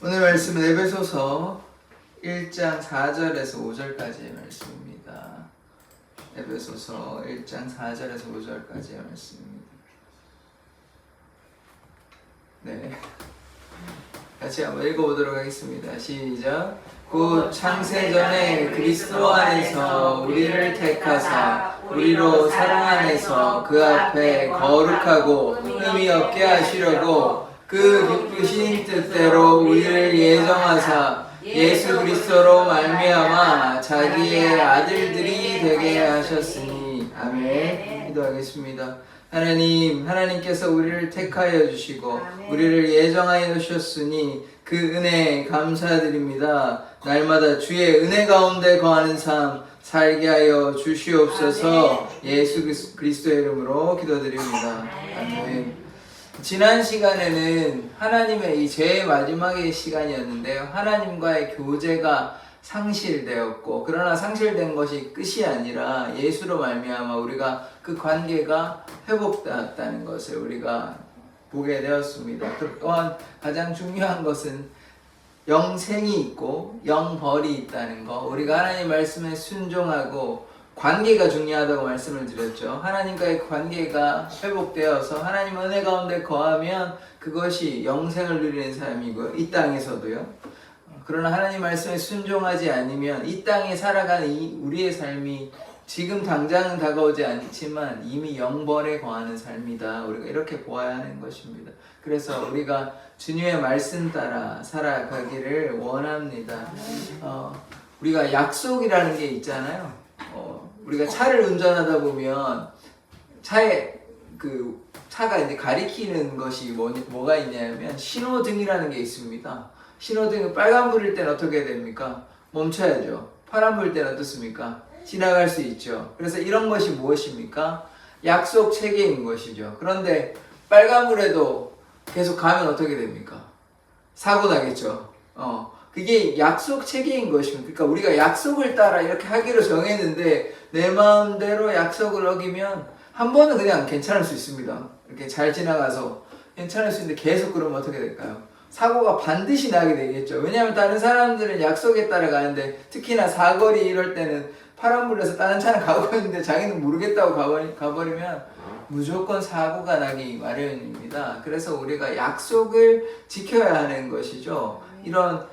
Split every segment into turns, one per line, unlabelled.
오늘 말씀은 에베소서 1장 4절에서 5절까지의 말씀입니다. 에베소서 1장 4절에서 5절까지의 말씀입니다. 네, 같이 한번 읽어보도록 하겠습니다. 시작. 곧 창세전에 그리스도 안에서 우리를 택하사 우리로 사랑 안에서 그 앞에 거룩하고 흠이 없게 하시려고 그 기쁘신 뜻대로 우리를 예정하사 예수 그리스도로 말미암아 자기의 아들들이 되게 하셨으니. 아멘. 기도하겠습니다. 하나님께서 우리를 택하여 주시고 우리를 예정하여 주셨으니 그 은혜에 감사드립니다. 날마다 주의 은혜 가운데 거하는 삶 살게 하여 주시옵소서. 예수 그리스도의 이름으로 기도드립니다. 아멘. 지난 시간에는 하나님의 이 제일 마지막의 시간이었는데요, 하나님과의 교제가 상실되었고, 그러나 상실된 것이 끝이 아니라 예수로 말미암아 우리가 그 관계가 회복되었다는 것을 우리가 보게 되었습니다. 또한 가장 중요한 것은 영생이 있고 영벌이 있다는 것, 우리가 하나님 말씀에 순종하고 관계가 중요하다고 말씀을 드렸죠. 하나님과의 관계가 회복되어서 하나님 은혜 가운데 거하면 그것이 영생을 누리는 사람이고요, 이 땅에서도요. 그러나 하나님 말씀에 순종하지 않으면 이 땅에 살아가는 우리의 삶이 지금 당장은 다가오지 않지만 이미 영벌에 거하는 삶이다. 우리가 이렇게 보아야 하는 것입니다. 그래서 우리가 주님의 말씀 따라 살아가기를 원합니다. 우리가 약속이라는 게 있잖아요. 우리가 차를 운전하다 보면 차가 이제 가리키는 것이 뭐가 있냐면 신호등이라는 게 있습니다. 신호등이 빨간불일 때는 어떻게 됩니까? 멈춰야죠. 파란불일 때는 어떻습니까? 지나갈 수 있죠. 그래서 이런 것이 무엇입니까? 약속 체계인 것이죠. 그런데 빨간불에도 계속 가면 어떻게 됩니까? 사고 나겠죠. 그게 약속 체계인 것입니다. 그러니까 우리가 약속을 따라 이렇게 하기로 정했는데 내 마음대로 약속을 어기면 한 번은 그냥 괜찮을 수 있습니다. 이렇게 잘 지나가서 괜찮을 수 있는데 계속 그러면 어떻게 될까요? 사고가 반드시 나게 되겠죠. 왜냐하면 다른 사람들은 약속에 따라 가는데, 특히나 사거리 이럴 때는 파란불에서 다른 차는 가고 있는데 자기는 모르겠다고 가버리면 무조건 사고가 나기 마련입니다. 그래서 우리가 약속을 지켜야 하는 것이죠. 이런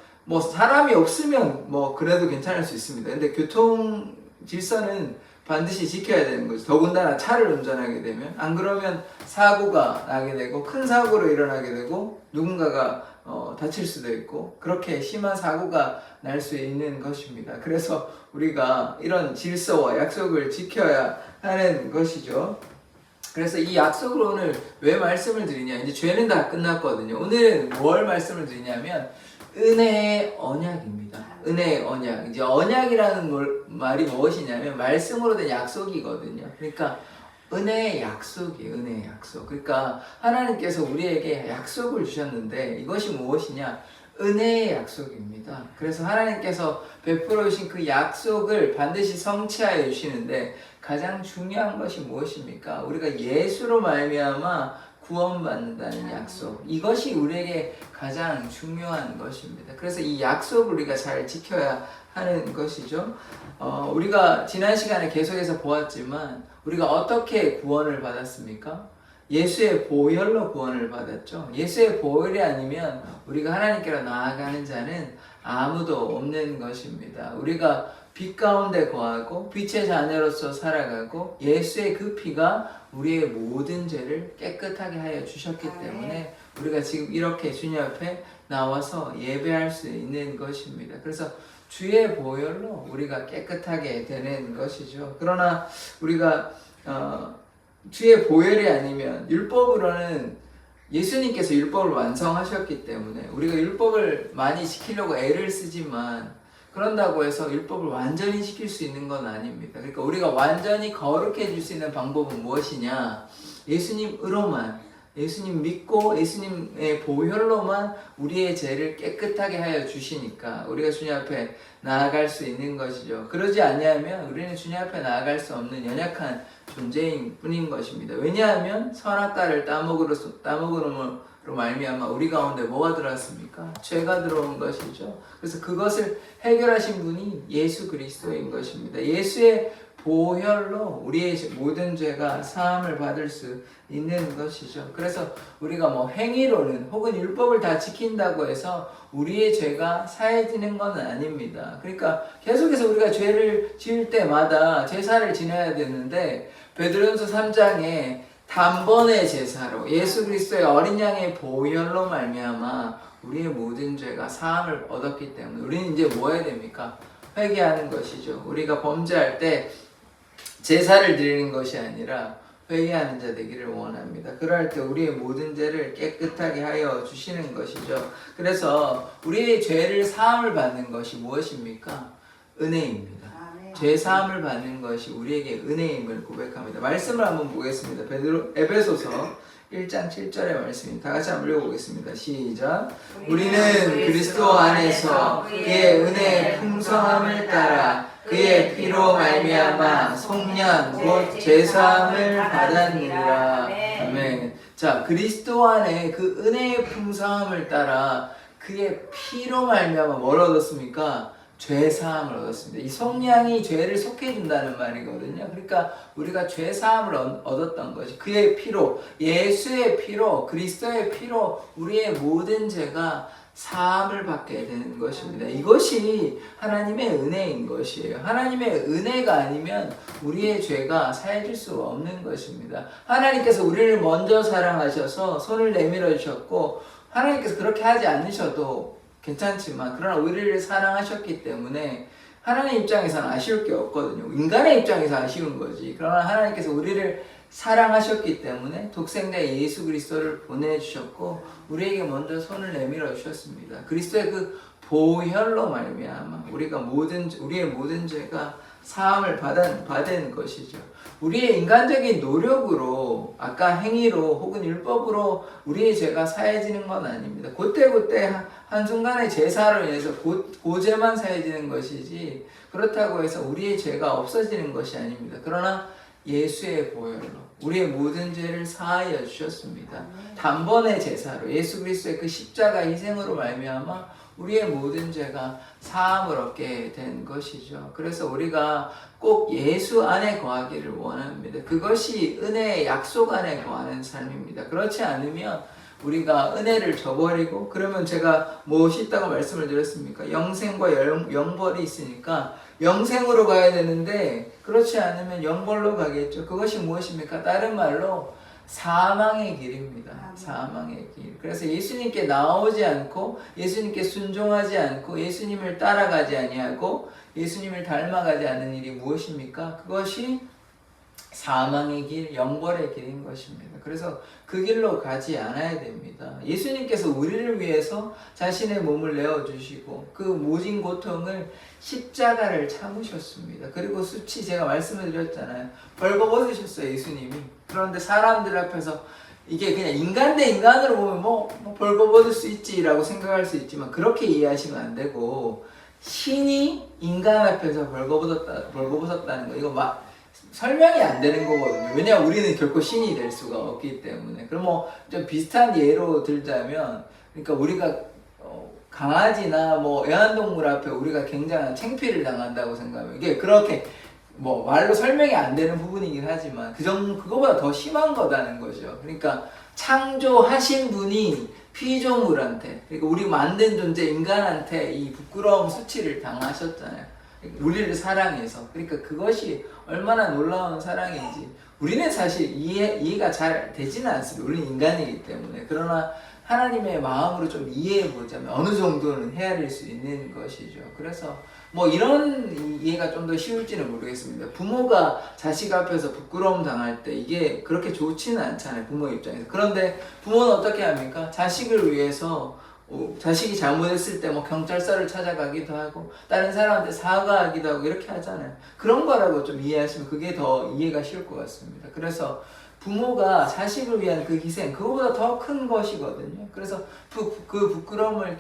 사람이 없으면 그래도 괜찮을 수 있습니다. 근데 교통 질서는 반드시 지켜야 되는 거죠. 더군다나 차를 운전하게 되면, 안 그러면 사고가 나게 되고 큰 사고로 일어나게 되고 누군가가 다칠 수도 있고 그렇게 심한 사고가 날 수 있는 것입니다. 그래서 우리가 이런 질서와 약속을 지켜야 하는 것이죠. 그래서 이 약속을 오늘 왜 말씀을 드리냐, 이제 죄는 다 끝났거든요. 오늘은 뭘 말씀을 드리냐면 은혜의 언약입니다. 은혜의 언약. 이제 언약이라는 말이 무엇이냐면 말씀으로 된 약속이거든요. 그러니까 은혜의 약속이에요. 은혜의 약속. 그러니까 하나님께서 우리에게 약속을 주셨는데 이것이 무엇이냐? 은혜의 약속입니다. 그래서 하나님께서 베풀어 주신 그 약속을 반드시 성취하여 주시는데 가장 중요한 것이 무엇입니까? 우리가 예수로 말미암아 구원받는다는 약속. 이것이 우리에게 가장 중요한 것입니다. 그래서 이 약속을 우리가 잘 지켜야 하는 것이죠. 우리가 지난 시간에 계속해서 보았지만 우리가 어떻게 구원을 받았습니까? 예수의 보혈로 구원을 받았죠. 예수의 보혈이 아니면 우리가 하나님께로 나아가는 자는 아무도 없는 것입니다. 우리가 빛 가운데 거하고 빛의 자녀로서 살아가고 예수의 그 피가 우리의 모든 죄를 깨끗하게 하여 주셨기 때문에 우리가 지금 이렇게 주님 앞에 나와서 예배할 수 있는 것입니다. 그래서 주의 보혈로 우리가 깨끗하게 되는 것이죠. 그러나 우리가 주의 보혈이 아니면 율법으로는 예수님께서 율법을 완성하셨기 때문에 우리가 율법을 많이 지키려고 애를 쓰지만 그런다고 해서 율법을 완전히 지킬 수 있는 건 아닙니다. 그러니까 우리가 완전히 거룩해질 수 있는 방법은 무엇이냐? 예수님으로만, 예수님 믿고 예수님의 보혈로만 우리의 죄를 깨끗하게 하여 주시니까 우리가 주님 앞에 나아갈 수 있는 것이죠. 그러지 않냐면 우리는 주님 앞에 나아갈 수 없는 연약한 존재인 뿐인 것입니다. 왜냐하면 선악과를 따먹음으로 말미암아 우리 가운데 뭐가 들어왔습니까? 죄가 들어온 것이죠. 그래서 그것을 해결하신 분이 예수 그리스도인 것입니다. 예수의 보혈로 우리의 모든 죄가 사함을 받을 수 있는 것이죠. 그래서 우리가 뭐 행위로는 혹은 율법을 다 지킨다고 해서 우리의 죄가 사해지는 건 아닙니다. 그러니까 계속해서 우리가 죄를 지을 때마다 제사를 지내야 되는데 베드로전서 3장에 단번에 제사로 예수 그리스도의 어린 양의 보혈로 말미암아 우리의 모든 죄가 사함을 얻었기 때문에 우리는 이제 뭐 해야 됩니까? 회개하는 것이죠. 우리가 범죄할 때 제사를 드리는 것이 아니라 회개하는 자 되기를 원합니다. 그럴 때 우리의 모든 죄를 깨끗하게 하여 주시는 것이죠. 그래서 우리의 죄를 사함을 받는 것이 무엇입니까? 은혜입니다. 죄 사함을 받는 것이 우리에게 은혜임을 고백합니다. 말씀을 한번 보겠습니다. 에베소서 1장 7절의 말씀입니다. 다 같이 한번 읽어보겠습니다. 시작. 우리는 그리스도 안에서 그의 은혜의 풍성함을 따라 그의 피로 말미암아 속량 곧 죄사함을 받았느니라. 아멘. 자, 그리스도 안에 그 은혜의 풍성함을 따라 그의 피로 말미암아 뭘 얻었습니까? 죄사함을 얻었습니다. 이 속량이 죄를 속해준다는 말이거든요. 그러니까 우리가 죄사함을 얻었던 것이 그의 피로, 예수의 피로, 그리스도의 피로 우리의 모든 죄가 사함을 받게 되는 것입니다. 이것이 하나님의 은혜인 것이에요. 하나님의 은혜가 아니면 우리의 죄가 사해질 수 없는 것입니다. 하나님께서 우리를 먼저 사랑하셔서 손을 내밀어 주셨고 하나님께서 그렇게 하지 않으셔도 괜찮지만 그러나 우리를 사랑하셨기 때문에 하나님 입장에서는 아쉬울 게 없거든요. 인간의 입장에서 아쉬운 거지. 그러나 하나님께서 우리를 사랑하셨기 때문에 독생자 예수 그리스도를 보내주셨고 우리에게 먼저 손을 내밀어 주셨습니다. 그리스도의 그 보혈로 말미암아 우리의 모든 죄가 사함을 받은 것이죠. 우리의 인간적인 노력으로 아까 행위로 혹은 율법으로 우리의 죄가 사해지는 건 아닙니다. 그때그때 한순간의 제사로 인해서 고죄만 사해지는 것이지 그렇다고 해서 우리의 죄가 없어지는 것이 아닙니다. 그러나 예수의 보혈로 우리의 모든 죄를 사하여 주셨습니다. 단번의 제사로 예수 그리스도의 그 십자가 희생으로 말미암아 우리의 모든 죄가 사함을 얻게 된 것이죠. 그래서 우리가 꼭 예수 안에 거하기를 원합니다. 그것이 은혜의 약속 안에 거하는 삶입니다. 그렇지 않으면 우리가 은혜를 저버리고 그러면 제가 무엇이 있다고 말씀을 드렸습니까? 영생과 영벌이 있으니까 영생으로 가야 되는데 그렇지 않으면 영벌로 가겠죠. 그것이 무엇입니까? 다른 말로 사망의 길입니다. 사망의 길. 그래서 예수님께 나오지 않고 예수님께 순종하지 않고 예수님을 따라가지 아니하고 예수님을 닮아가지 않는 일이 무엇입니까? 그것이 사망의 길, 영벌의 길인 것입니다. 그래서 그 길로 가지 않아야 됩니다. 예수님께서 우리를 위해서 자신의 몸을 내어주시고 그 모진 고통을 십자가를 참으셨습니다. 그리고 수치 제가 말씀을 드렸잖아요. 벌거벗으셨어요, 예수님이. 그런데 사람들 앞에서 이게 그냥 인간 대 인간으로 보면 뭐 벌거벗을 수 있지라고 생각할 수 있지만 그렇게 이해하시면 안 되고 신이 인간 앞에서 벌거벗었다는 거 이거 막 설명이 안 되는 거거든요. 왜냐하면 우리는 결코 신이 될 수가 없기 때문에. 그럼 뭐 좀 비슷한 예로 들자면, 그러니까 우리가 강아지나 뭐 애완동물 앞에 우리가 굉장한 창피를 당한다고 생각하면 이게 그렇게 뭐 말로 설명이 안 되는 부분이긴 하지만 그거보다 더 심한 거다는 거죠. 그러니까 창조하신 분이 피조물한테, 그러니까 우리 만든 존재 인간한테 이 부끄러움 수치를 당하셨잖아요. 우리를 사랑해서. 그러니까 그것이 얼마나 놀라운 사랑인지 우리는 사실 이해가 잘 되지는 않습니다. 우리는 인간이기 때문에. 그러나 하나님의 마음으로 좀 이해해보자면 어느 정도는 헤아릴 수 있는 것이죠. 그래서 뭐 이런 이해가 좀 더 쉬울지는 모르겠습니다. 부모가 자식 앞에서 부끄러움 당할 때 이게 그렇게 좋지는 않잖아요. 부모 입장에서. 그런데 부모는 어떻게 합니까? 자식을 위해서 자식이 잘못했을 때 뭐 경찰서를 찾아가기도 하고 다른 사람한테 사과하기도 하고 이렇게 하잖아요. 그런 거라고 좀 이해하시면 그게 더 이해가 쉬울 것 같습니다. 그래서 부모가 자식을 위한 그 희생 그거보다 더 큰 것이거든요. 그래서 그 부끄러움을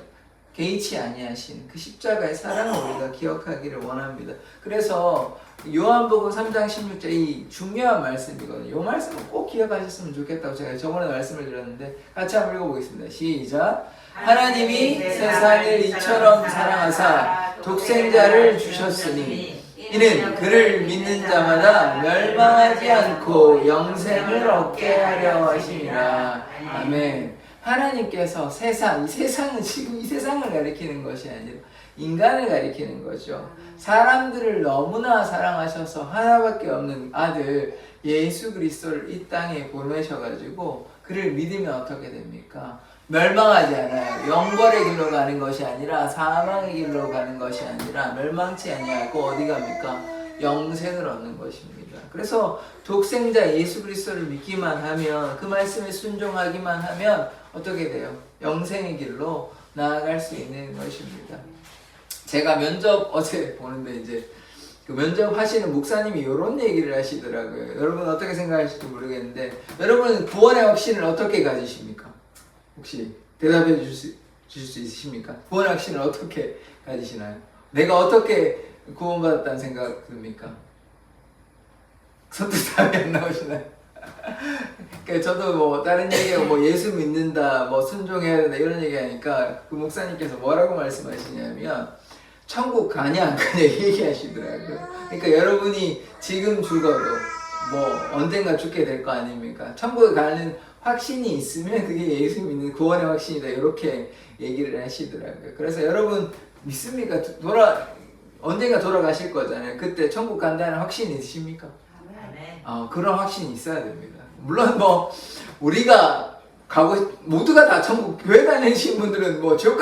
개의치 아니하신 그 십자가의 사랑을 우리가 기억하기를 원합니다. 그래서 요한복음 3장 16절 이 중요한 말씀이거든요. 이 말씀은 꼭 기억하셨으면 좋겠다고 제가 저번에 말씀을 드렸는데 같이 한번 읽어보겠습니다. 시작. 하나님이 세상을 이처럼 사랑하사 독생자를 주셨으니 이는 그를 믿는 자마다 멸망하지 않고 영생을 얻게 하려 하심이라. 아멘. 하나님께서 이 세상은 지금 이 세상을 가리키는 것이 아니라 인간을 가리키는 거죠. 사람들을 너무나 사랑하셔서 하나밖에 없는 아들 예수 그리스도를 이 땅에 보내셔가지고 그를 믿으면 어떻게 됩니까? 멸망하지 않아요. 영벌의 길로 가는 것이 아니라 사망의 길로 가는 것이 아니라 멸망치 아니하고 어디 갑니까? 영생을 얻는 것입니다. 그래서 독생자 예수 그리스도를 믿기만 하면 그 말씀에 순종하기만 하면 어떻게 돼요? 영생의 길로 나아갈 수 있는 것입니다. 제가 면접 어제 보는데 이제 그 면접 하시는 목사님이 이런 얘기를 하시더라고요. 여러분 어떻게 생각하실지 모르겠는데 여러분은 구원의 확신을 어떻게 가지십니까? 혹시 대답해 주실 수 있으십니까? 구원의 확신을 어떻게 가지시나요? 내가 어떻게 구원받았다는 생각 듭니까? 선뜻 답이 안 나오시나요? 그러니까 저도 뭐 다른 얘기하고 뭐 예수 믿는다, 뭐 순종해야 된다 이런 얘기하니까 그 목사님께서 뭐라고 말씀하시냐면 천국 가냐 안 가냐 얘기하시더라고요. 그러니까 여러분이 지금 죽어도 뭐 언젠가 죽게 될 거 아닙니까? 천국에 가는 확신이 있으면 그게 예수 믿는 구원의 확신이다 이렇게 얘기를 하시더라고요. 그래서 여러분 믿습니까? 언젠가 돌아가실 거잖아요. 그때 천국 간다는 확신이 있으십니까? 그런 확신이 있어야 됩니다. 물론 뭐 우리가 모두가 다 천국 교회 다니신 분들은 뭐 지옥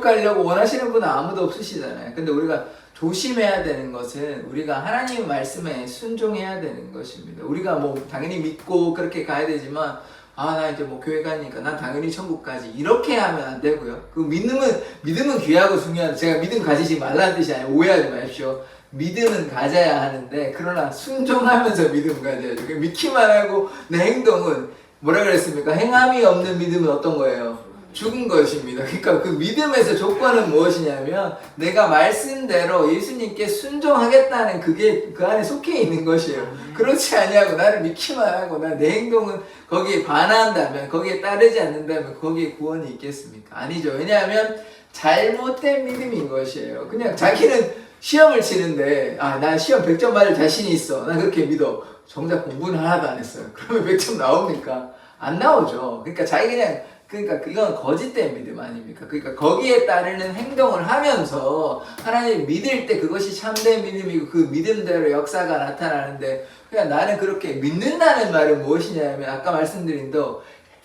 가려고 원하시는 분은 아무도 없으시잖아요. 근데 우리가 조심해야 되는 것은 우리가 하나님의 말씀에 순종해야 되는 것입니다. 우리가 뭐 당연히 믿고 그렇게 가야 되지만 나 이제 뭐 교회 가니까 난 당연히 천국 가지 이렇게 하면 안 되고요. 그 믿음은 귀하고 중요한데 제가 믿음 가지지 말라는 뜻이 아니에요. 오해하지 마십시오. 믿음은 가져야 하는데 그러나 순종하면서 믿음 가져야죠. 믿기만 하고 내 행동은 뭐라 그랬습니까? 행함이 없는 믿음은 어떤 거예요? 죽은 것입니다. 그러니까 그 믿음에서 조건은 무엇이냐면 내가 말씀대로 예수님께 순종하겠다는 그게 그 안에 속해 있는 것이에요. 그렇지 아니하고 나를 믿기만 하고 내 행동은 거기에 반한다면 거기에 따르지 않는다면 거기에 구원이 있겠습니까? 아니죠. 왜냐하면 잘못된 믿음인 것이에요. 그냥 자기는 시험을 치는데 나 시험 100점 받을 자신이 있어. 나 그렇게 믿어. 정작 공부는 하나도 안 했어요. 그러면 100점 나옵니까? 안 나오죠. 그러니까 이건 거짓된 믿음 아닙니까? 그러니까 거기에 따르는 행동을 하면서 하나님 믿을 때 그것이 참된 믿음이고 그 믿음대로 역사가 나타나는데 그냥 나는 그렇게 믿는다는 말은 무엇이냐면 아까 말씀드린 대로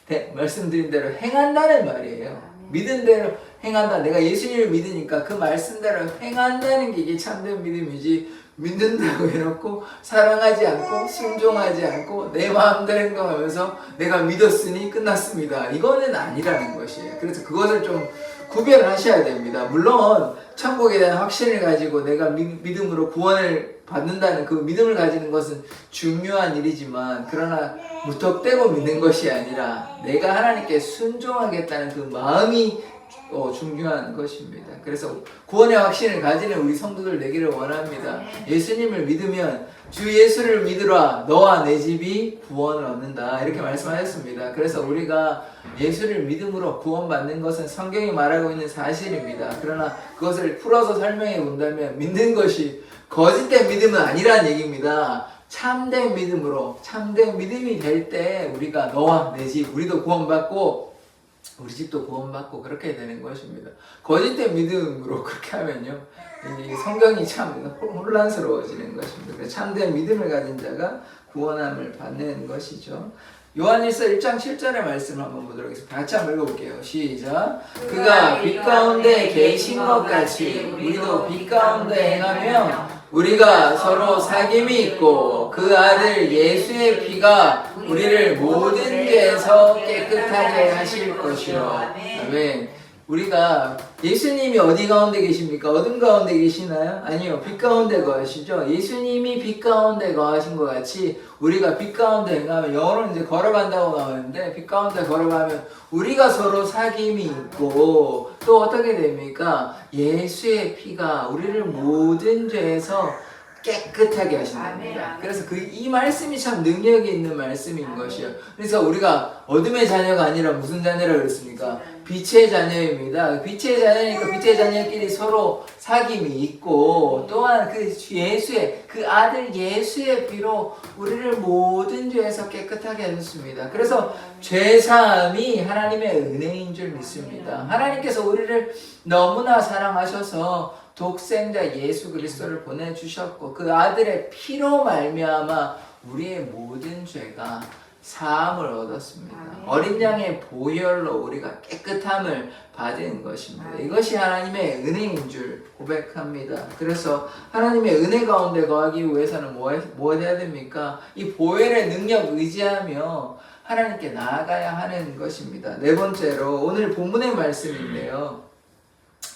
행한다는 말이에요. 믿은 대로 행한다. 내가 예수님을 믿으니까 그 말씀대로 행한다는 게 이게 참된 믿음이지 믿는다고 해놓고 사랑하지 않고 순종하지 않고 내 마음대로 행동하면서 내가 믿었으니 끝났습니다. 이거는 아니라는 것이에요. 그래서 그것을 좀 구별을 하셔야 됩니다. 물론 천국에 대한 확신을 가지고 내가 믿음으로 구원을 받는다는 그 믿음을 가지는 것은 중요한 일이지만 그러나 무턱대고 믿는 것이 아니라 내가 하나님께 순종하겠다는 그 마음이 중요한 것입니다. 그래서 구원의 확신을 가지는 우리 성도들 되기를 원합니다. 예수님을 믿으면 주 예수를 믿으라 너와 내 집이 구원을 얻는다 이렇게 말씀하셨습니다. 그래서 우리가 예수를 믿음으로 구원받는 것은 성경이 말하고 있는 사실입니다. 그러나 그것을 풀어서 설명해 본다면 믿는 것이 거짓된 믿음은 아니라는 얘기입니다. 참된 믿음으로 참된 믿음이 될 때 우리가 너와 내 집 우리도 구원받고 우리 집도 구원받고 그렇게 되는 것입니다. 거짓된 믿음으로 그렇게 하면요 이 성경이 참 혼란스러워지는 것입니다. 그래서 참된 믿음을 가진 자가 구원함을 받는 것이죠. 요한일서 1장 7절의 말씀을 한번 보도록 하겠습니다. 같이 한번 읽어볼게요. 시작. 그가 빛 가운데 계신 것 같이 우리도 빛 가운데 행하며 우리가 서로 사귐이 있고 그 아들 예수의 피가 우리를 모든 죄에서 깨끗하게 하실 것이요. 아멘. 우리가 예수님이 어디 가운데 계십니까? 어둠 가운데 계시나요? 아니요. 빛 가운데 거하시죠. 예수님이 빛 가운데 거하신 것 같이 우리가 빛 가운데 행하면, 영어로는 이제 걸어간다고 나오는데, 빛 가운데 걸어가면 우리가 서로 사귐이 있고, 또 어떻게 됩니까? 예수의 피가 우리를 모든 죄에서 깨끗하게 하신답니다. 그래서 이 말씀이 참 능력이 있는 말씀인 것이요. 그래서 우리가 어둠의 자녀가 아니라 무슨 자녀라 그랬습니까? 빛의 자녀입니다. 빛의 자녀니까 빛의 자녀끼리 서로 사귐이 있고, 또한 그 예수의, 그 아들 예수의 피로 우리를 모든 죄에서 깨끗하게 하셨습니다. 그래서 죄사함이 하나님의 은혜인 줄 믿습니다. 하나님께서 우리를 너무나 사랑하셔서 독생자 예수 그리스도를 보내주셨고, 그 아들의 피로 말미암아 우리의 모든 죄가 사함을 얻었습니다. 어린 양의 보혈로 우리가 깨끗함을 받은 것입니다. 이것이 하나님의 은혜인 줄 고백합니다. 그래서 하나님의 은혜 가운데 거하기 위해서는 뭐 해야 됩니까? 이 보혈의 능력 의지하며 하나님께 나아가야 하는 것입니다. 네 번째로 오늘 본문의 말씀인데요.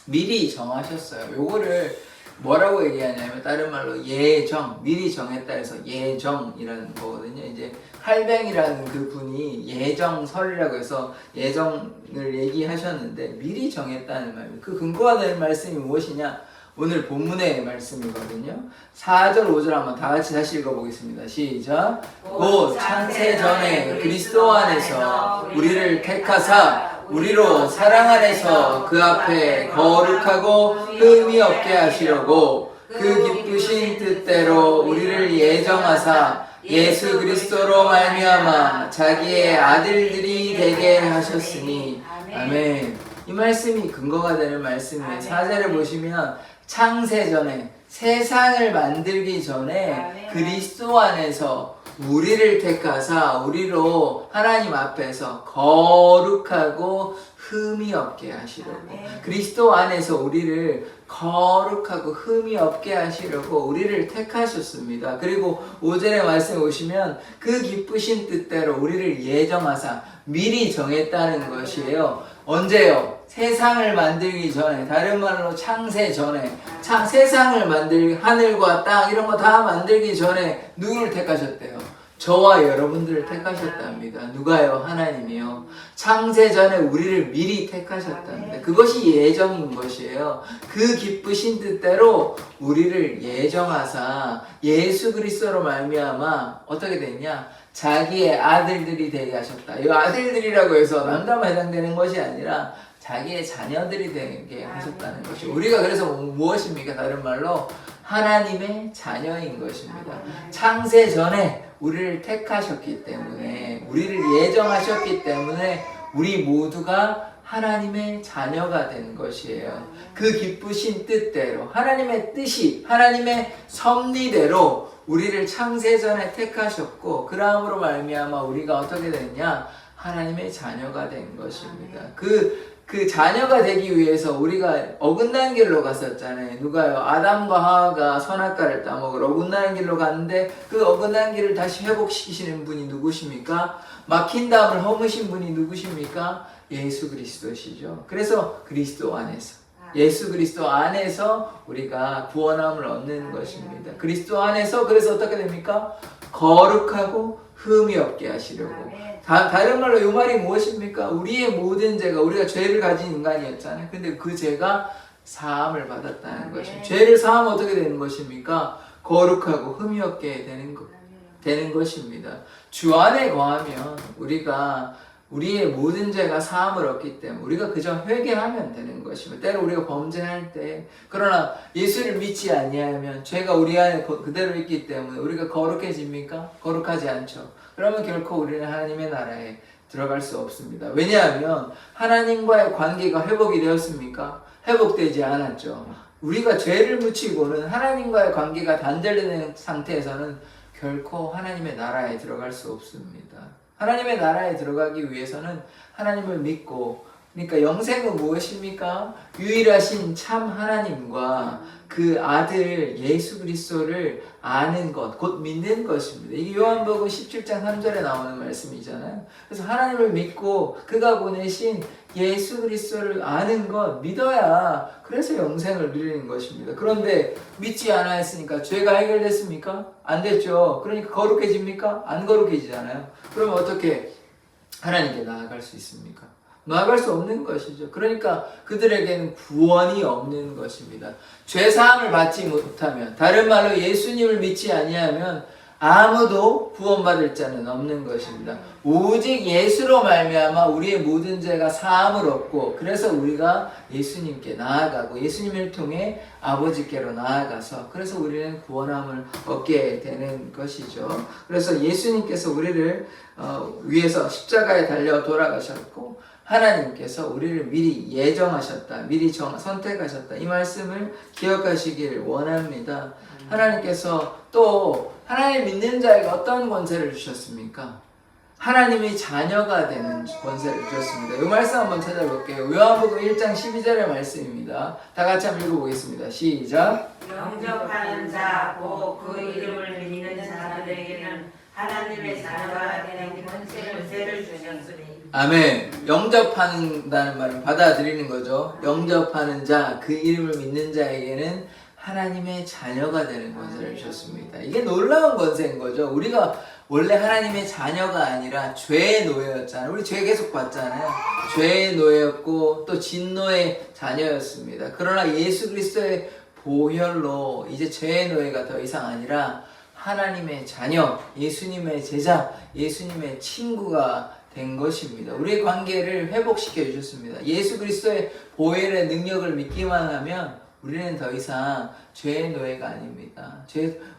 미리 정하셨어요. 요거를 뭐라고 얘기하냐면, 다른 말로 예정, 미리 정했다 해서 예정이라는 거거든요. 이제 할뱅이라는 그 분이 예정설이라고 해서 예정을 얘기하셨는데, 미리 정했다는 말입니다. 그 근거가 되는 말씀이 무엇이냐? 오늘 본문의 말씀이거든요. 4절, 5절 한번 다 같이 다시 읽어보겠습니다. 시작. 곧 창세 전에 그리스도 안에서 우리를 택하사 우리로 사랑 안에서 그 앞에 거룩하고 흠이 없게 하시려고 그 기쁘신 뜻대로 우리를 예정하사 예수 그리스도로 말미암아 자기의 아들들이 되게 하셨으니. 아멘. 이 말씀이 근거가 되는 말씀이에요. 4절에 보시면 창세 전에, 세상을 만들기 전에 그리스도 안에서 우리를 택하사 우리로 하나님 앞에서 거룩하고 흠이 없게 하시려고, 그리스도 안에서 우리를 거룩하고 흠이 없게 하시려고 우리를 택하셨습니다. 그리고 5절의 말씀에 오시면 그 기쁘신 뜻대로 우리를 예정하사, 미리 정했다는 것이에요. 언제요? 세상을 만들기 전에, 다른 말로 창세 전에, 세상을 하늘과 땅 이런 거 다 만들기 전에 누구를 택하셨대요? 저와 여러분들을 택하셨답니다. 누가요? 하나님이요. 창세 전에 우리를 미리 택하셨답니다. 그것이 예정인 것이에요. 그 기쁘신 뜻대로 우리를 예정하사 예수 그리스도로 말미암아 어떻게 됐냐? 자기의 아들들이 되게 하셨다. 이 아들들이라고 해서 남자만 해당되는 것이 아니라 자기의 자녀들이 되게 하셨다는 것이죠. 우리가 그래서 무엇입니까? 다른 말로 하나님의 자녀인 것입니다. 창세 전에 우리를 택하셨기 때문에, 우리를 예정하셨기 때문에 우리 모두가 하나님의 자녀가 된 것이에요. 그 기쁘신 뜻대로, 하나님의 뜻이, 하나님의 섭리대로 우리를 창세 전에 택하셨고, 그러함으로 말미암아 우리가 어떻게 됐냐? 하나님의 자녀가 된 것입니다. 그 자녀가 되기 위해서 우리가 어긋난 길로 갔었잖아요. 누가요? 아담과 하와가 선악과를 따먹으러 어긋난 길로 갔는데, 그 어긋난 길을 다시 회복시키시는 분이 누구십니까? 막힌 담을 허무신 분이 누구십니까? 예수 그리스도시죠. 그래서 그리스도 안에서, 예수 그리스도 안에서 우리가 구원함을 얻는 것입니다. 그리스도 안에서, 그래서 어떻게 됩니까? 거룩하고 흠이 없게 하시려고. 다른 말로 이 말이 무엇입니까? 우리의 모든 죄가, 우리가 죄를 가진 인간이었잖아요. 근데 그 죄가 사함을 받았다는 것입니다. 죄를 사하면 어떻게 되는 것입니까? 거룩하고 흠이 없게 되는 것입니다. 주 안에 거하면 우리가 우리의 모든 죄가 사함을 얻기 때문에 우리가 그저 회개하면 되는 것입니다. 때로 우리가 범죄할 때, 그러나 예수를 믿지 아니하면 죄가 우리 안에 그대로 있기 때문에 우리가 거룩해집니까? 거룩하지 않죠. 그러면 결코 우리는 하나님의 나라에 들어갈 수 없습니다. 왜냐하면 하나님과의 관계가 회복이 되었습니까? 회복되지 않았죠. 우리가 죄를 묻히고는 하나님과의 관계가 단절된 상태에서는 결코 하나님의 나라에 들어갈 수 없습니다. 하나님의 나라에 들어가기 위해서는 하나님을 믿고, 그러니까 영생은 무엇입니까? 유일하신 참 하나님과 그 아들 예수 그리스도를 아는 것, 곧 믿는 것입니다. 이게 요한복음 17장 3절에 나오는 말씀이잖아요. 그래서 하나님을 믿고 그가 보내신 예수 그리스도를 아는 것, 믿어야 그래서 영생을 누리는 것입니다. 그런데 믿지 않아 했으니까 죄가 해결됐습니까? 안 됐죠. 그러니까 거룩해집니까? 안 거룩해지잖아요. 그러면 어떻게 하나님께 나아갈 수 있습니까? 나아갈 수 없는 것이죠. 그러니까 그들에게는 구원이 없는 것입니다. 죄사함을 받지 못하면, 다른 말로 예수님을 믿지 아니하면 아무도 구원받을 자는 없는 것입니다. 오직 예수로 말미암아 우리의 모든 죄가 사함을 얻고, 그래서 우리가 예수님께 나아가고 예수님을 통해 아버지께로 나아가서 그래서 우리는 구원함을 얻게 되는 것이죠. 그래서 예수님께서 우리를 위해서 십자가에 달려 돌아가셨고, 하나님께서 우리를 미리 예정하셨다, 미리 선택하셨다, 이 말씀을 기억하시길 원합니다. 하나님께서 또 하나님 믿는 자에게 어떤 권세를 주셨습니까? 하나님의 자녀가 되는 권세를 주셨습니다. 이 말씀 한번 찾아볼게요. 요한복음 1장 12절의 말씀입니다. 다 같이 한번 읽어보겠습니다. 시작.
영접하는 자, 곧 그 이름을 믿는 자들에게는 하나님의 자녀가 되는 권세를 주셨으니.
아멘. 영접한다는 말은 받아들이는 거죠. 영접하는 자, 그 이름을 믿는 자에게는 하나님의 자녀가 되는 권세를 주셨습니다. 이게 놀라운 권세인 거죠. 우리가 원래 하나님의 자녀가 아니라 죄의 노예였잖아요. 우리 죄 계속 봤잖아요. 죄의 노예였고 또 진노의 자녀였습니다. 그러나 예수 그리스도의 보혈로 이제 죄의 노예가 더 이상 아니라 하나님의 자녀, 예수님의 제자, 예수님의 친구가 된 것입니다. 우리의 관계를 회복시켜 주셨습니다. 예수 그리스도의 보혈의 능력을 믿기만 하면 우리는 더 이상 죄의 노예가 아닙니다.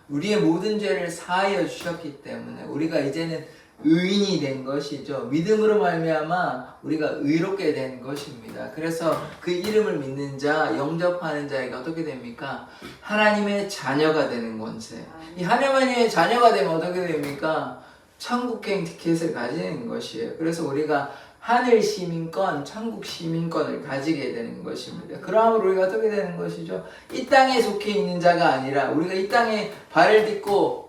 우리의 모든 죄를 사하여 주셨기 때문에 우리가 이제는 의인이 된 것이죠. 믿음으로 말미암아 우리가 의롭게 된 것입니다. 그래서 그 이름을 믿는 자, 영접하는 자에게 어떻게 됩니까? 하나님의 자녀가 되는 권세. 이 하나님의 자녀가 되면 어떻게 됩니까? 천국행 티켓을 가지는 것이에요. 그래서 우리가 하늘 시민권, 천국 시민권을 가지게 되는 것입니다. 그러므로 우리가 어떻게 되는 것이죠? 이 땅에 속해 있는 자가 아니라 우리가 이 땅에 발을 딛고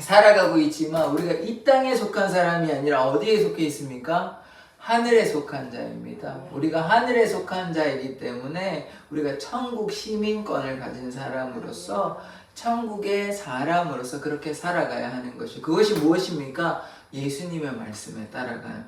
살아가고 있지만 우리가 이 땅에 속한 사람이 아니라 어디에 속해 있습니까? 하늘에 속한 자입니다. 우리가 하늘에 속한 자이기 때문에 우리가 천국 시민권을 가진 사람으로서 천국의 사람으로서 그렇게 살아가야 하는 것이죠. 그것이 무엇입니까? 예수님의 말씀에 따라가는.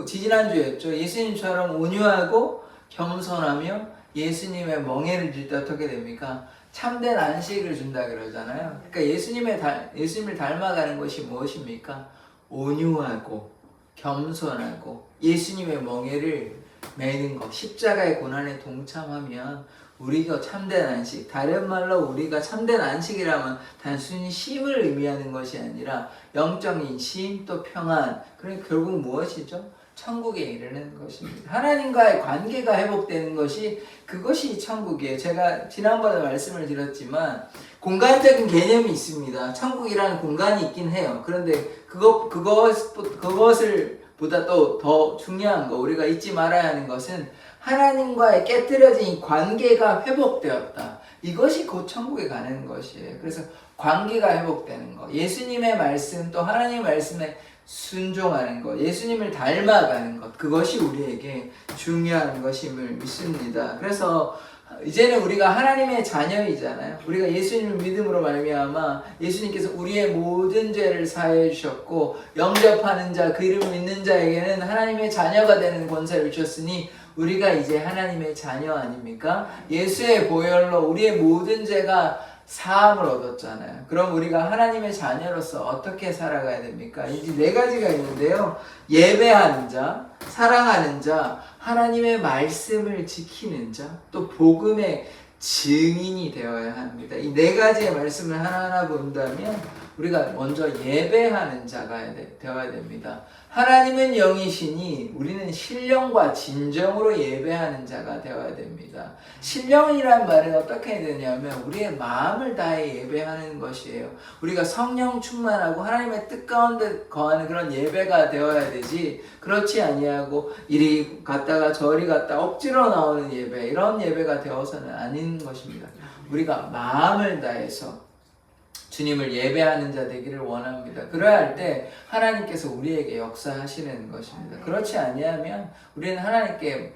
지지난주였죠. 예수님처럼 온유하고 겸손하며 예수님의 멍에를 줄 때 어떻게 됩니까? 참된 안식을 준다 그러잖아요. 그러니까 예수님을 닮아가는 것이 무엇입니까? 온유하고 겸손하고 예수님의 멍에를 매는 것, 십자가의 고난에 동참하면 우리가 참된 안식, 다른 말로 우리가 참된 안식이라면 단순히 쉼을 의미하는 것이 아니라 영적인 쉼, 또 평안, 그러니까 결국 무엇이죠? 천국에 이르는 것입니다. 하나님과의 관계가 회복되는 그것이 천국이에요. 제가 지난번에 말씀을 드렸지만 공간적인 개념이 있습니다. 천국이라는 공간이 있긴 해요. 그런데 그것을 보다 또 더 중요한 거, 우리가 잊지 말아야 하는 것은 하나님과의 깨뜨려진 이 관계가 회복되었다. 이것이 곧 천국에 가는 것이에요. 그래서 관계가 회복되는 것, 예수님의 말씀 또 하나님의 말씀에 순종하는 것, 예수님을 닮아가는 것, 그것이 우리에게 중요한 것임을 믿습니다. 그래서 이제는 우리가 하나님의 자녀이잖아요. 우리가 예수님을 믿음으로 말미암아 예수님께서 우리의 모든 죄를 사해 주셨고 영접하는 자, 그 이름을 믿는 자에게는 하나님의 자녀가 되는 권세를 주셨으니 우리가 이제 하나님의 자녀 아닙니까? 예수의 보혈로 우리의 모든 죄가 사함을 얻었잖아요. 그럼 우리가 하나님의 자녀로서 어떻게 살아가야 됩니까? 이제 4가지가 있는데요. 예배하는 자, 사랑하는 자, 하나님의 말씀을 지키는 자, 또 복음의 증인이 되어야 합니다. 이 4가지의 말씀을 하나하나 본다면 우리가 먼저 예배하는 자가 되어야 됩니다. 하나님은 영이시니 우리는 신령과 진정으로 예배하는 자가 되어야 됩니다. 신령이란 말은 어떻게 해야 되냐면 우리의 마음을 다해 예배하는 것이에요. 우리가 성령 충만하고 하나님의 뜻 가운데 거하는 그런 예배가 되어야 되지, 그렇지 아니하고 이리 갔다가 저리 갔다 억지로 나오는 예배, 이런 예배가 되어서는 아닌 것입니다. 우리가 마음을 다해서 주님을 예배하는 자 되기를 원합니다. 그러야 할 때 하나님께서 우리에게 역사하시는 것입니다. 그렇지 아니하면 우리는 하나님께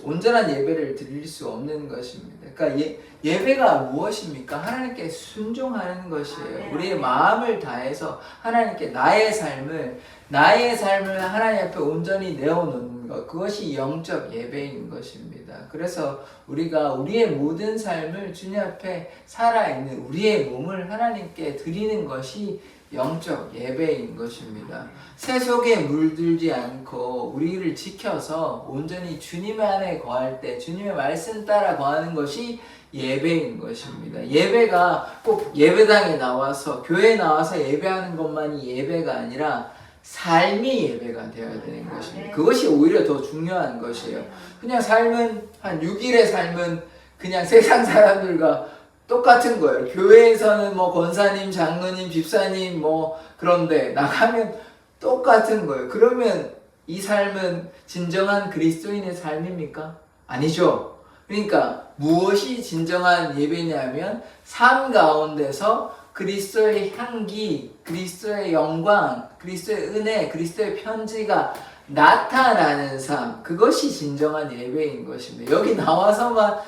온전한 예배를 드릴 수 없는 것입니다. 그러니까 예배가 무엇입니까? 하나님께 순종하는 것이에요. 우리의 마음을 다해서 하나님께 나의 삶을 하나님 앞에 온전히 내어놓는 것, 그것이 영적 예배인 것입니다. 그래서 우리가 우리의 모든 삶을 주님 앞에 살아있는 우리의 몸을 하나님께 드리는 것이 영적 예배인 것입니다. 새 속에 물들지 않고 우리를 지켜서 온전히 주님 안에 거할 때 주님의 말씀 따라 거하는 것이 예배인 것입니다. 예배가 꼭 예배당에 나와서 교회에 나와서 예배하는 것만이 예배가 아니라 삶이 예배가 되어야 되는 것입니다. 그것이 오히려 더 중요한 것이에요. 그냥 삶은 한 6일의 삶은 그냥 세상 사람들과 똑같은 거예요. 교회에서는 뭐 권사님, 장로님, 집사님 뭐 그런데 나가면 똑같은 거예요. 그러면 이 삶은 진정한 그리스도인의 삶입니까? 아니죠. 그러니까 무엇이 진정한 예배냐면 삶 가운데서 그리스도의 향기, 그리스도의 영광, 그리스도의 은혜, 그리스도의 편지가 나타나는 삶, 그것이 진정한 예배인 것입니다. 여기 나와서만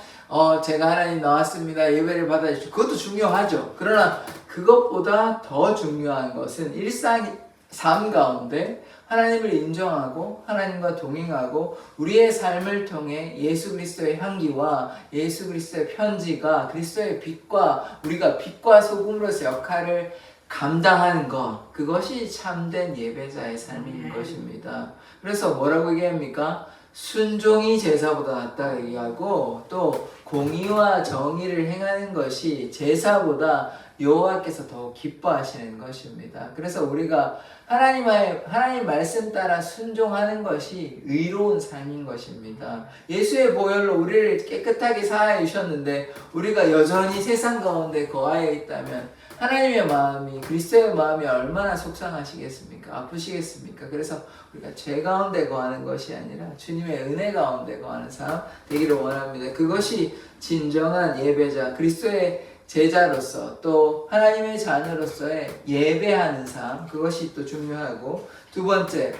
제가 하나님 나왔습니다. 예배를 받아주시고 그것도 중요하죠. 그러나 그것보다 더 중요한 것은 일상 삶 가운데 하나님을 인정하고 하나님과 동행하고 우리의 삶을 통해 예수 그리스도의 향기와 예수 그리스도의 편지가 그리스도의 빛과 우리가 빛과 소금으로서 역할을 감당하는 것, 그것이 참된 예배자의 삶인 것입니다. 그래서 뭐라고 얘기합니까? 순종이 제사보다 낫다 얘기하고 또 공의와 정의를 행하는 것이 제사보다 여호와께서 더 기뻐하시는 것입니다. 그래서 우리가 하나님 말씀 따라 순종하는 것이 의로운 삶인 것입니다. 예수의 보혈로 우리를 깨끗하게 사하여 주셨는데 우리가 여전히 세상 가운데 거하여 있다면 하나님의 마음이, 그리스도의 마음이 얼마나 속상하시겠습니까? 아프시겠습니까? 그래서 우리가 죄 가운데 거하는 것이 아니라 주님의 은혜 가운데 거하는 삶 되기를 원합니다. 그것이 진정한 예배자, 그리스도의 제자로서 또 하나님의 자녀로서의 예배하는 삶, 그것이 또 중요하고, 두 번째,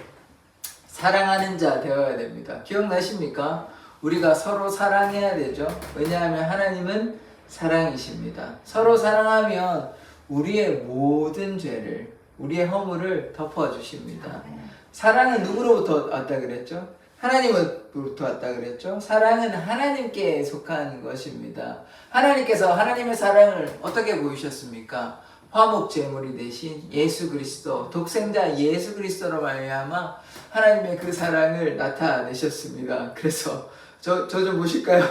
사랑하는 자 되어야 됩니다. 기억나십니까? 우리가 서로 사랑해야 되죠. 왜냐하면 하나님은 사랑이십니다. 서로 사랑하면 우리의 모든 죄를, 우리의 허물을 덮어주십니다. 사랑은 누구로부터 왔다 그랬죠? 하나님으로부터 왔다 그랬죠? 사랑은 하나님께 속한 것입니다. 하나님께서 하나님의 사랑을 어떻게 보이셨습니까? 화목 제물이 되신 예수 그리스도, 독생자 예수 그리스도로 말미암아 하나님의 그 사랑을 나타내셨습니다. 그래서 저 좀 보실까요?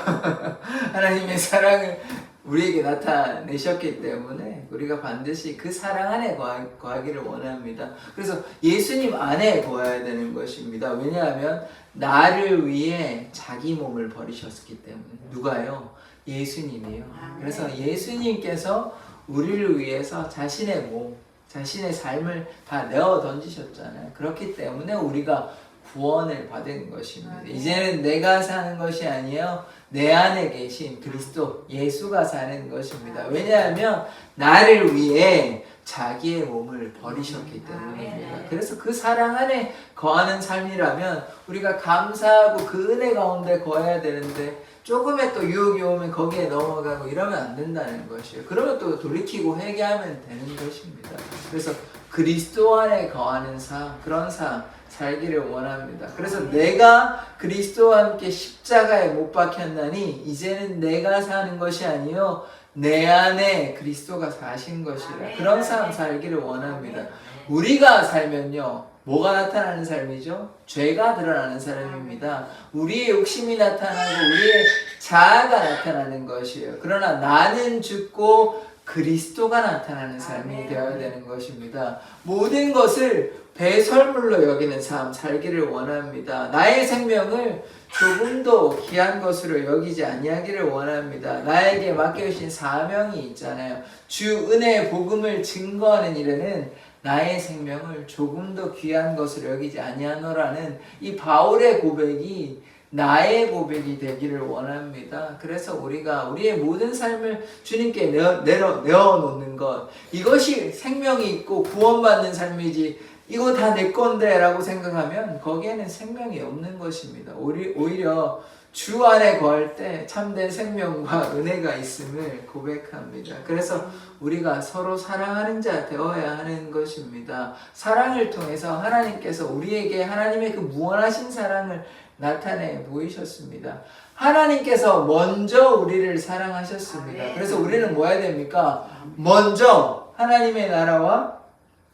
하나님의 사랑을 우리에게 나타내셨기 때문에 우리가 반드시 그 사랑 안에 거하기를 원합니다. 그래서 예수님 안에 거해야 되는 것입니다. 왜냐하면 나를 위해 자기 몸을 버리셨기 때문에. 누가요? 예수님이에요. 그래서 예수님께서 우리를 위해서 자신의 몸, 자신의 삶을 다 내어 던지셨잖아요. 그렇기 때문에 우리가 구원을 받은 것입니다. 이제는 내가 사는 것이 아니에요. 내 안에 계신 그리스도 예수가 사는 것입니다. 왜냐하면 나를 위해 자기의 몸을 버리셨기 때문입니다. 그래서 그 사랑 안에 거하는 삶이라면 우리가 감사하고 그 은혜 가운데 거해야 되는데 조금의 또 유혹이 오면 거기에 넘어가고 이러면 안 된다는 것이에요. 그러면 또 돌이키고 회개하면 되는 것입니다. 그래서 그리스도 안에 거하는 삶, 그런 삶 살기를 원합니다. 그래서 내가 그리스도와 함께 십자가에 못 박혔나니 이제는 내가 사는 것이 아니요 내 안에 그리스도가 사신 것이라. 그런 삶 살기를 원합니다. 우리가 살면요 뭐가 나타나는 삶이죠? 죄가 드러나는 삶입니다. 우리의 욕심이 나타나고 우리의 자아가 나타나는 것이에요. 그러나 나는 죽고 그리스도가 나타나는 삶이 되어야 되는 것입니다. 모든 것을 배설물로 여기는 삶 살기를 원합니다. 나의 생명을 조금도 귀한 것으로 여기지 아니하기를 원합니다. 나에게 맡겨주신 사명이 있잖아요. 주 은혜의 복음을 증거하는 일에는 나의 생명을 조금도 귀한 것으로 여기지 아니하노라는 이 바울의 고백이 나의 고백이 되기를 원합니다. 그래서 우리가 우리의 모든 삶을 주님께 내어놓는 것, 이것이 생명이 있고 구원받는 삶이지 이거 다 내 건데 라고 생각하면 거기에는 생명이 없는 것입니다. 오히려 주 안에 거할 때 참된 생명과 은혜가 있음을 고백합니다. 그래서 우리가 서로 사랑하는 자 되어야 하는 것입니다. 사랑을 통해서 하나님께서 우리에게 하나님의 그 무한하신 사랑을 나타내 보이셨습니다. 하나님께서 먼저 우리를 사랑하셨습니다. 그래서 우리는 뭐 해야 됩니까? 먼저 하나님의 나라와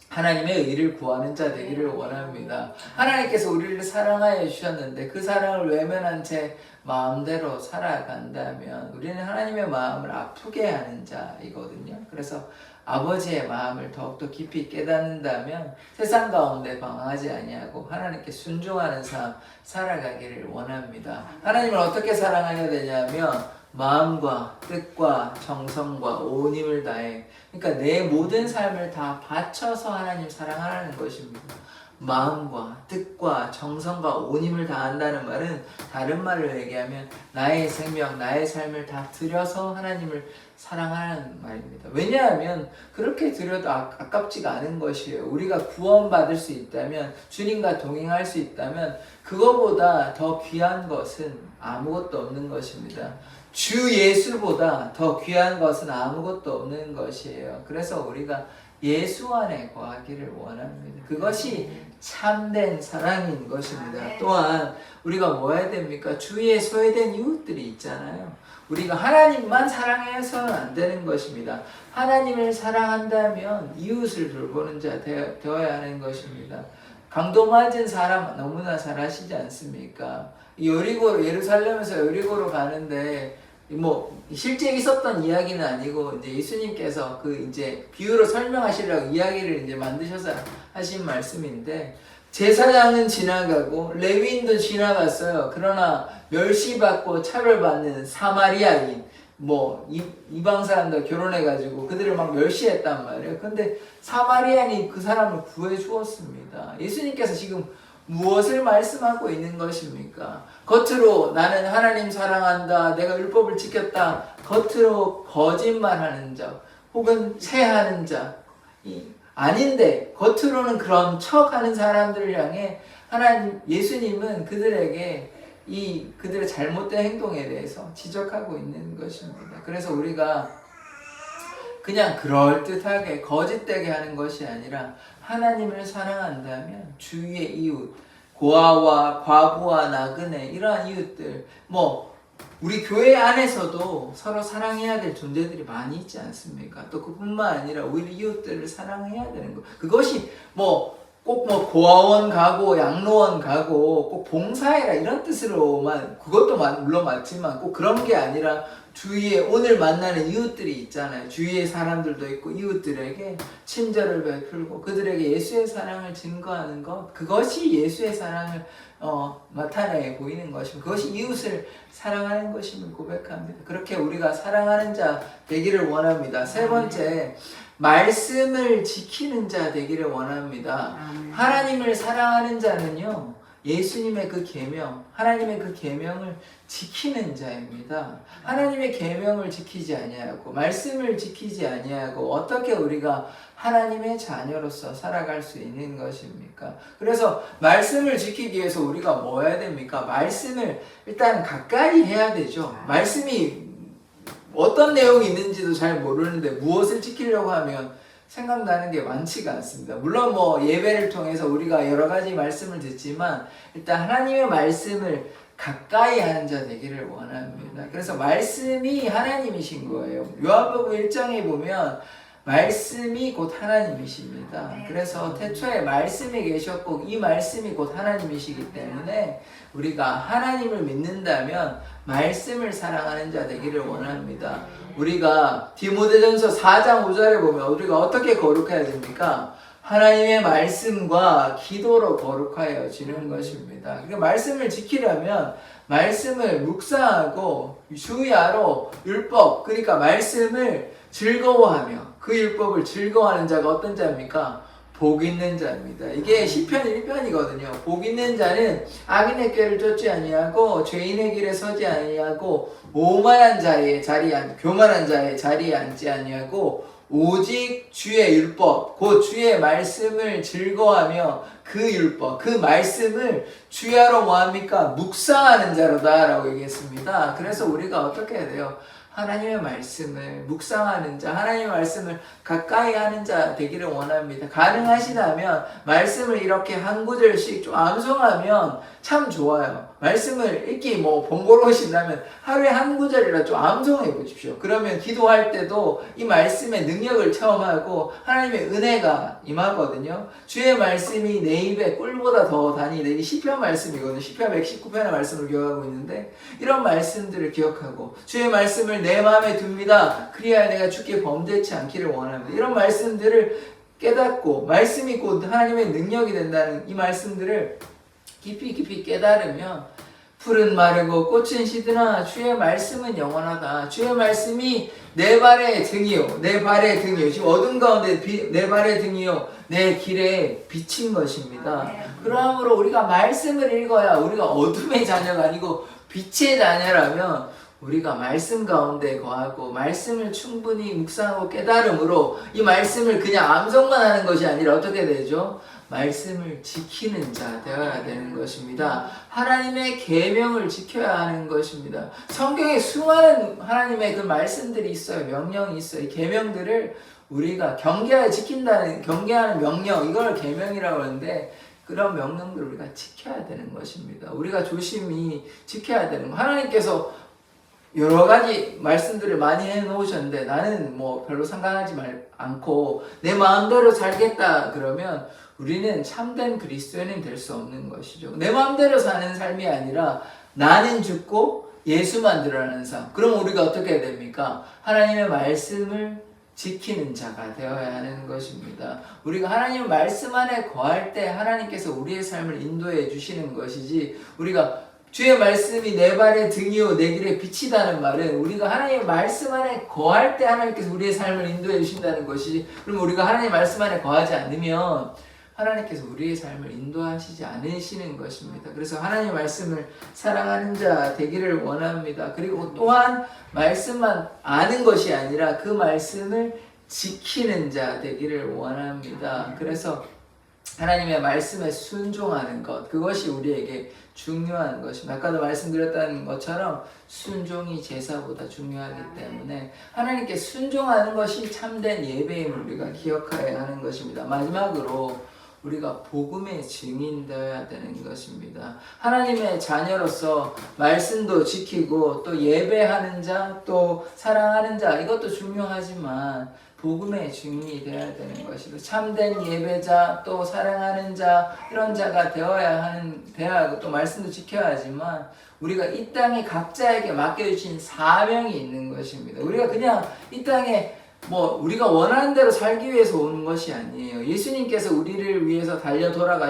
하나님의 의를 구하는 자 되기를 원합니다. 하나님께서 우리를 사랑하여 주셨는데 그 사랑을 외면한 채 마음대로 살아간다면 우리는 하나님의 마음을 아프게 하는 자이거든요. 그래서 아버지의 마음을 더욱더 깊이 깨닫는다면 세상 가운데 방황하지 아니하고 하나님께 순종하는 삶 살아가기를 원합니다. 하나님을 어떻게 사랑해야 되냐면 마음과 뜻과 정성과 온 힘을 다해, 그러니까 내 모든 삶을 다 바쳐서 하나님 사랑하라는 것입니다. 마음과 뜻과 정성과 온 힘을 다한다는 말은 다른 말을 얘기하면 나의 생명, 나의 삶을 다 들여서 하나님을 사랑하는 말입니다. 왜냐하면 그렇게 들여도 아깝지가 않은 것이에요. 우리가 구원받을 수 있다면, 주님과 동행할 수 있다면 그거보다 더 귀한 것은 아무것도 없는 것입니다. 주 예수보다 더 귀한 것은 아무것도 없는 것이에요. 그래서 우리가 예수 안에 거하기를 원합니다. 그것이 참된 사랑인 것입니다. 또한 우리가 뭐 해야 됩니까? 주위에 소외된 이웃들이 있잖아요. 우리가 하나님만 사랑해서는 안 되는 것입니다. 하나님을 사랑한다면 이웃을 돌보는 자 되어야 하는 것입니다. 강도 맞은 사람 너무나 잘 아시지 않습니까? 여리고로, 예루살렘에서 여리고로 가는데 뭐 실제 있었던 이야기는 아니고 이제 예수님께서 그 이제 비유로 설명하시려고 이야기를 이제 만드셔서 하신 말씀인데, 제사장은 지나가고 레위인도 지나갔어요. 그러나 멸시받고 차별받는 사마리아인, 뭐 이방 사람들 결혼해가지고 그들을 막 멸시했단 말이에요. 근데 사마리아인이 그 사람을 구해 주었습니다. 예수님께서 지금 무엇을 말씀하고 있는 것입니까? 겉으로 나는 하나님 사랑한다, 내가 율법을 지켰다, 겉으로 거짓말하는 자 혹은 체하는 자 아닌데 겉으로는 그런 척하는 사람들을 향해 하나님, 예수님은 그들에게 그들의 잘못된 행동에 대해서 지적하고 있는 것입니다. 그래서 우리가 그냥 그럴듯하게 거짓되게 하는 것이 아니라 하나님을 사랑한다면 주위의 이웃, 고아와 과부와 나그네, 이러한 이웃들, 뭐 우리 교회 안에서도 서로 사랑해야 될 존재들이 많이 있지 않습니까? 또 그뿐만 아니라 우리 이웃들을 사랑해야 되는 것. 그것이 꼭 고아원 가고 양로원 가고 꼭 봉사해라 이런 뜻으로만, 그것도 물론 맞지만 꼭 그런 게 아니라 주위에 오늘 만나는 이웃들이 있잖아요. 주위에 사람들도 있고 이웃들에게 친절을 베풀고 그들에게 예수의 사랑을 증거하는 것, 그것이 예수의 사랑을 나타내 보이는 것입니다. 그것이 이웃을 사랑하는 것임을 고백합니다. 그렇게 우리가 사랑하는 자 되기를 원합니다. 세 번째, 말씀을 지키는 자 되기를 원합니다. 하나님을 사랑하는 자는요, 예수님의 그 계명, 하나님의 그 계명을 지키는 자입니다. 하나님의 계명을 지키지 아니하고 말씀을 지키지 아니하고 어떻게 우리가 하나님의 자녀로서 살아갈 수 있는 것입니까? 그래서 말씀을 지키기 위해서 우리가 뭐 해야 됩니까? 말씀을 일단 가까이 해야 되죠. 말씀이 어떤 내용이 있는지도 잘 모르는데 무엇을 지키려고 하면 생각나는 게 많지가 않습니다. 물론 예배를 통해서 우리가 여러 가지 말씀을 듣지만 일단 하나님의 말씀을 가까이 하는 자 되기를 원합니다. 그래서 말씀이 하나님이신 거예요. 요한복음 1장에 보면 말씀이 곧 하나님이십니다. 그래서 태초에 말씀이 계셨고 이 말씀이 곧 하나님이시기 때문에 우리가 하나님을 믿는다면 말씀을 사랑하는 자 되기를 원합니다. 우리가 디모데전서 4장 5절에 보면 우리가 어떻게 거룩해야 됩니까? 하나님의 말씀과 기도로 거룩하여지는 것입니다. 그러니까 말씀을 지키려면 말씀을 묵상하고 주야로 율법, 그러니까 말씀을 즐거워하며 그 율법을 즐거워하는 자가 어떤 자입니까? 복 있는 자입니다. 이게 시편 1편이거든요. 복 있는 자는 악인의 꾀를 쫓지 아니하고 죄인의 길에 서지 아니하고 교만한 자의 자리에 앉지 아니하고 오직 주의 율법 곧 주의 말씀을 즐거워하며 그 율법 그 말씀을 주야로 뭐합니까? 묵상하는 자로다 라고 얘기했습니다. 그래서 우리가 어떻게 해야 돼요? 하나님의 말씀을 묵상하는 자, 하나님의 말씀을 가까이 하는 자 되기를 원합니다. 가능하시다면 말씀을 이렇게 한 구절씩 좀 암송하면 참 좋아요. 말씀을 읽기 뭐 번거로우신다면 하루에 한 구절이라 좀 암송해 보십시오. 그러면 기도할 때도 이 말씀의 능력을 체험하고 하나님의 은혜가 임하거든요. 주의 말씀이 내 입에 꿀보다 더 다니 내기 시편 말씀이거든요. 시편 119편의 말씀을 기억하고 있는데 이런 말씀들을 기억하고 주의 말씀을 내 마음에 둡니다. 그리하여 내가 주께 범죄치 않기를 원합니다. 이런 말씀들을 깨닫고 말씀이 곧 하나님의 능력이 된다는 이 말씀들을 깊이 깨달으면 풀은 마르고 꽃은 시드나 주의 말씀은 영원하다. 주의 말씀이 내 발의 등이요 내 발의 등이요 지금 어둠 가운데 내 발의 등이요 내 길에 비친 것입니다. 그러므로 우리가 말씀을 읽어야 우리가 어둠의 자녀가 아니고 빛의 자녀라면 우리가 말씀 가운데 거하고 말씀을 충분히 묵상하고 깨달음으로 이 말씀을 그냥 암송만 하는 것이 아니라 어떻게 되죠? 말씀을 지키는 자 되어야 되는 것입니다. 하나님의 계명을 지켜야 하는 것입니다. 성경에 수많은 하나님의 그 말씀들이 있어요. 명령이 있어요. 이 계명들을 우리가 경계하는 명령, 이걸 계명이라고 하는데 그런 명령들을 우리가 지켜야 되는 것입니다. 우리가 조심히 지켜야 되는 거. 하나님께서 여러 가지 말씀들을 많이 해놓으셨는데 나는 뭐 별로 상관하지 않고 내 마음대로 살겠다 그러면 우리는 참된 그리스도인이 될 수 없는 것이죠. 내 마음대로 사는 삶이 아니라 나는 죽고 예수만 드러나는 삶. 그럼 우리가 어떻게 해야 됩니까? 하나님의 말씀을 지키는 자가 되어야 하는 것입니다. 우리가 하나님의 말씀 안에 거할 때 하나님께서 우리의 삶을 인도해 주시는 것이지 우리가 주의 말씀이 내 발의 등이요 내 길에 빛이다는 말은 우리가 하나님의 말씀 안에 거할 때 하나님께서 우리의 삶을 인도해 주신다는 것이지 그럼 우리가 하나님의 말씀 안에 거하지 않으면 하나님께서 우리의 삶을 인도하시지 않으시는 것입니다. 그래서 하나님의 말씀을 사랑하는 자 되기를 원합니다. 그리고 또한 말씀만 아는 것이 아니라 그 말씀을 지키는 자 되기를 원합니다. 그래서 하나님의 말씀에 순종하는 것 그것이 우리에게 중요한 것입니다. 아까도 말씀드렸던 것처럼 순종이 제사보다 중요하기 때문에 하나님께 순종하는 것이 참된 예배임을 우리가 기억해야 하는 것입니다. 마지막으로 우리가 복음의 증인 되어야 되는 것입니다. 하나님의 자녀로서 말씀도 지키고 또 예배하는 자, 또 사랑하는 자 이것도 중요하지만 복음의 증인이 되어야 되는 것이고 참된 예배자 또 사랑하는 자 이런 자가 되어야 하고 또 말씀도 지켜야 하지만 우리가 이 땅에 각자에게 맡겨주신 사명이 있는 것입니다. 우리가 그냥 이 땅에 우리가 원하는 대로 살기 위해서 오는 것이 아니에요. 예수님께서 우리를 위해서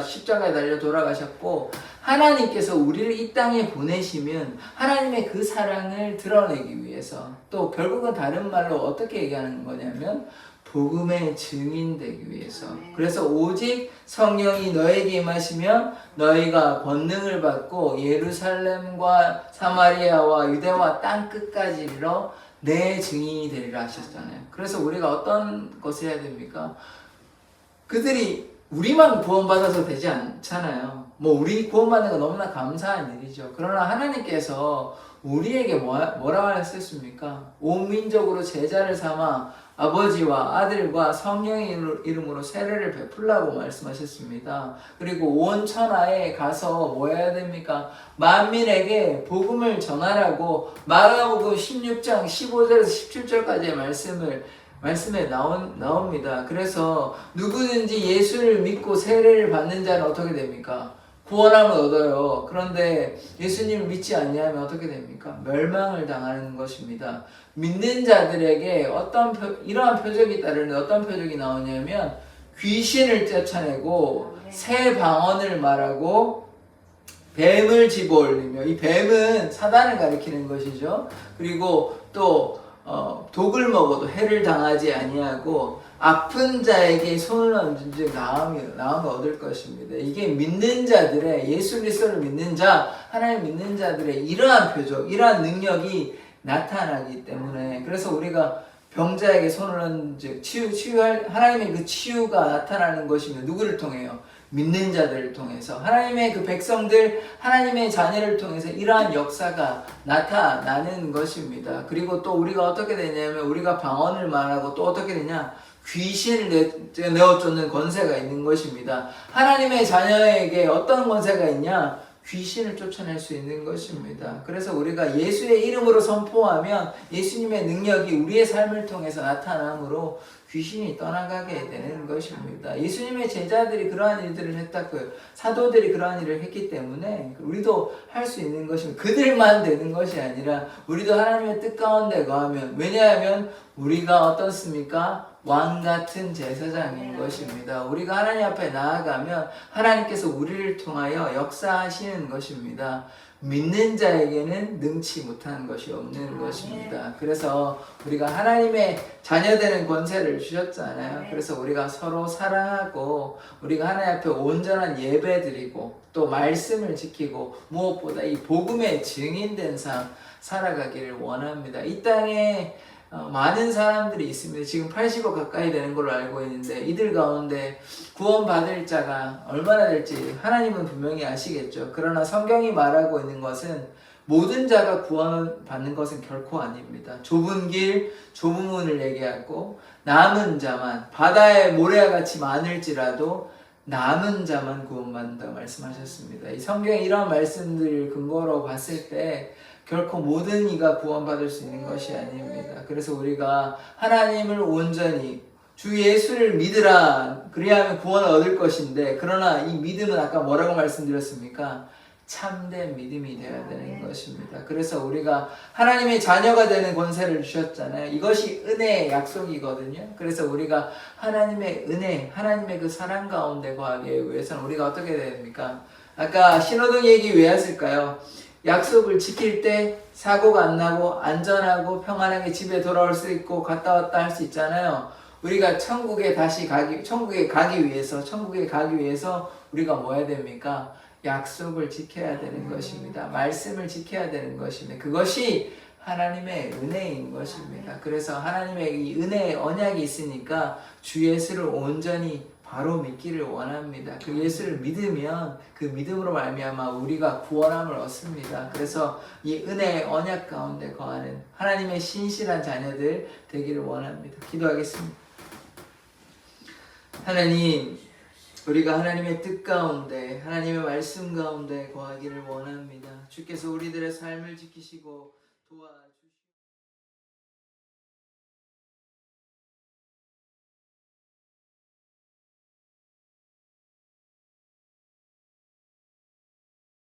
십자가에 달려 돌아가셨고 하나님께서 우리를 이 땅에 보내시면 하나님의 그 사랑을 드러내기 위해서 또 결국은 다른 말로 어떻게 얘기하는 거냐면 복음의 증인 되기 위해서 그래서 오직 성령이 너에게 임하시면 너희가 권능을 받고 예루살렘과 사마리아와 유대와 땅 끝까지 이르러 내 증인이 되리라 하셨잖아요. 그래서 우리가 어떤 것을 해야 됩니까? 그들이 우리만 구원받아서 되지 않잖아요. 우리 구원받는 건 너무나 감사한 일이죠. 그러나 하나님께서 우리에게 뭐라고 하셨습니까? 온 민족으로 제자를 삼아 아버지와 아들과 성령의 이름으로 세례를 베풀라고 말씀하셨습니다. 그리고 온 천하에 가서 뭐 해야 됩니까? 만민에게 복음을 전하라고 마가복음 16장 15절에서 17절까지의 말씀에 나옵니다. 그래서 누구든지 예수를 믿고 세례를 받는 자는 어떻게 됩니까? 구원함을 얻어요. 그런데 예수님을 믿지 않냐면 어떻게 됩니까? 멸망을 당하는 것입니다. 믿는 자들에게 이러한 표적이 따르는 어떤 표적이 나오냐면 귀신을 쫓아내고 새 방언을 말하고 뱀을 집어올리며 이 뱀은 사단을 가리키는 것이죠. 그리고 또 독을 먹어도 해를 당하지 아니하고 아픈 자에게 손을 얹은 즉 나음을 얻을 것입니다. 이게 믿는 자들의, 예수 그리스도를 믿는 자, 하나님 믿는 자들의 이러한 표적, 이러한 능력이 나타나기 때문에, 그래서 우리가 병자에게 손을 얹은 즉 치유할 하나님의 그 치유가 나타나는 것이면 누구를 통해요? 믿는 자들을 통해서, 하나님의 그 백성들, 하나님의 자녀를 통해서 이러한 역사가 나타나는 것입니다. 그리고 또 우리가 어떻게 되냐면, 우리가 방언을 말하고 또 어떻게 되냐? 귀신을 내어쫓는 권세가 있는 것입니다. 하나님의 자녀에게 어떤 권세가 있냐? 귀신을 쫓아낼 수 있는 것입니다. 그래서 우리가 예수의 이름으로 선포하면 예수님의 능력이 우리의 삶을 통해서 나타나므로 귀신이 떠나가게 되는 것입니다. 예수님의 제자들이 그러한 일들을 했다고요. 사도들이 그러한 일을 했기 때문에 우리도 할 수 있는 것입니다. 그들만 되는 것이 아니라 우리도 하나님의 뜻 가운데 거하면, 왜냐하면 우리가 어떻습니까? 왕 같은 제사장인 것입니다. 우리가 하나님 앞에 나아가면 하나님께서 우리를 통하여 역사하시는 것입니다. 믿는 자에게는 능치 못한 것이 없는 것입니다. 그래서 우리가 하나님의 자녀되는 권세를 주셨잖아요. 그래서 우리가 서로 사랑하고 우리가 하나님 앞에 온전한 예배 드리고 또 말씀을 지키고 무엇보다 이 복음의 증인된 삶 살아가기를 원합니다. 이 땅에 많은 사람들이 있습니다. 지금 80억 가까이 되는 걸로 알고 있는데 이들 가운데 구원받을 자가 얼마나 될지 하나님은 분명히 아시겠죠. 그러나 성경이 말하고 있는 것은 모든 자가 구원받는 것은 결코 아닙니다. 좁은 길, 좁은 문을 얘기하고 남은 자만, 바다의 모래와 같이 많을지라도 남은 자만 구원받는다 말씀하셨습니다. 이 성경에 이런 말씀들을 근거로 봤을 때 결코 모든 이가 구원받을 수 있는 것이 아닙니다. 그래서 우리가 하나님을 온전히 주 예수를 믿으라, 그리하면 구원을 얻을 것인데, 그러나 이 믿음은 아까 뭐라고 말씀드렸습니까? 참된 믿음이 되어야 되는 것입니다. 그래서 우리가 하나님의 자녀가 되는 권세를 주셨잖아요. 이것이 은혜의 약속이거든요. 그래서 우리가 하나님의 은혜, 하나님의 그 사랑 가운데 거하기 위해서는 우리가 어떻게 해야 됩니까? 아까 신호등 얘기 왜 했을까요? 약속을 지킬 때 사고가 안 나고 안전하고 평안하게 집에 돌아올 수 있고 갔다 왔다 할 수 있잖아요. 우리가 천국에 가기 위해서 우리가 뭐 해야 됩니까? 약속을 지켜야 되는 것입니다. 말씀을 지켜야 되는 것입니다. 그것이 하나님의 은혜인 것입니다. 그래서 하나님의 이 은혜의 언약이 있으니까 주 예수를 온전히 바로 믿기를 원합니다. 그 예수를 믿으면 그 믿음으로 말미암아 우리가 구원함을 얻습니다. 그래서 이 은혜의 언약 가운데 거하는 하나님의 신실한 자녀들 되기를 원합니다. 기도하겠습니다. 하나님, 우리가 하나님의 뜻 가운데, 하나님의 말씀 가운데 거하기를 원합니다. 주께서 우리들의 삶을 지키시고 도와주시옵소서.